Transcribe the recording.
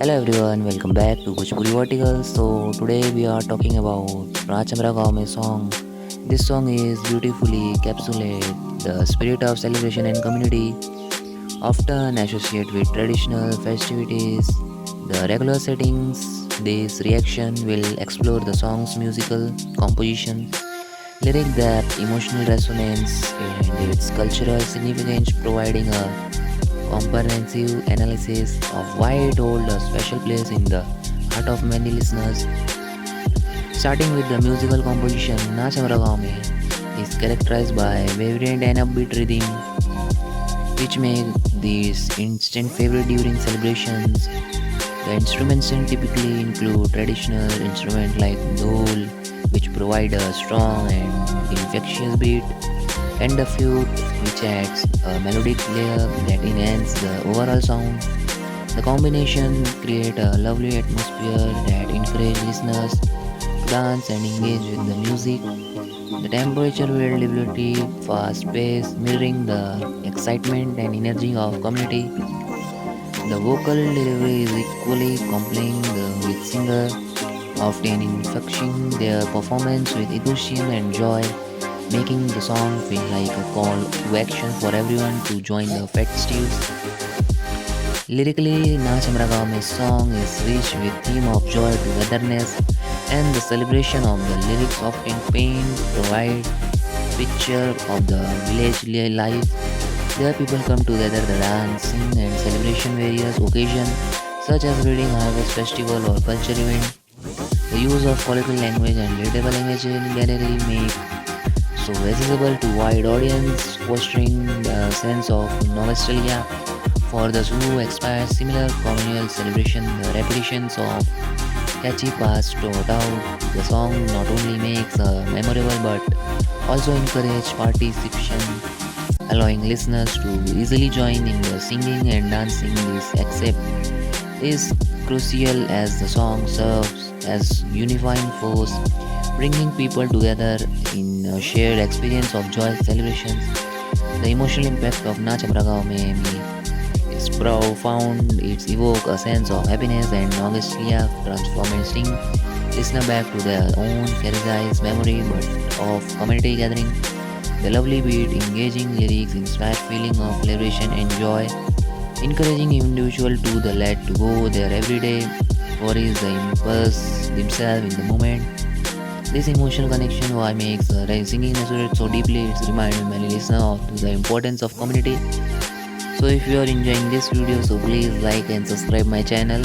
Hello everyone, welcome back to Bhojpuri Vertical. So today we are talking about Rachamra Gaon Mein song. This song is beautifully encapsulate the spirit of celebration and community, often associated with traditional festivities. The regular settings, this reaction will explore the song's musical composition, lyric depth, emotional resonance, and its cultural significance, providing a comprehensive analysis of why it holds a special place in the heart of many listeners. Starting with the musical composition, Naach Hamara Gaon Mein is characterized by vibrant and upbeat rhythm, which make these instant favorite during celebrations. The instrumentation typically include traditional instruments like dhol, which provide a strong and infectious beat, and the flute, which adds a melodic layer that enhances the overall sound. The combination create a lovely atmosphere that encourage listeners to dance and engage with the music. The temperature variability, fast pace, mirroring the excitement and energy of community. The vocal delivery is equally compelling. The lead singer often infecting their performance with enthusiasm and joy, making the song feel like a call to action for everyone to join the festivities. Lyrically, Naach Hamara Gaon Mein song is rich with theme of joy, togetherness, and the celebration of the lyrics often paint provide picture of the village life. There people come together to dance, sing, and celebration various occasions such as reading harvest festival or culture event. The use of colloquial language and readable language in gallery make so accessible to wide audience, fostering the sense of nostalgia for those who aspire similar communal celebration. The repetitions of catchy past taught out the song not only makes memorable but also encourage participation, allowing listeners to easily join in the singing and dancing. This accept is crucial as the song serves as unifying force, bringing people together in a shared experience of joy celebrations. The emotional impact of Naach Hamara Gaon Mein is profound. It evokes a sense of happiness and nostalgia, transforming listener back to their own cherished memory but of community gathering. The lovely beat, engaging lyrics inspire feeling of liberation and joy, encouraging individual to the let to go their everyday worries, the impulse themselves in the moment. This emotional connection why makes singing resonate so deeply. It's reminded many listeners of to the importance of community. So if you are enjoying this video, so please like and subscribe my channel.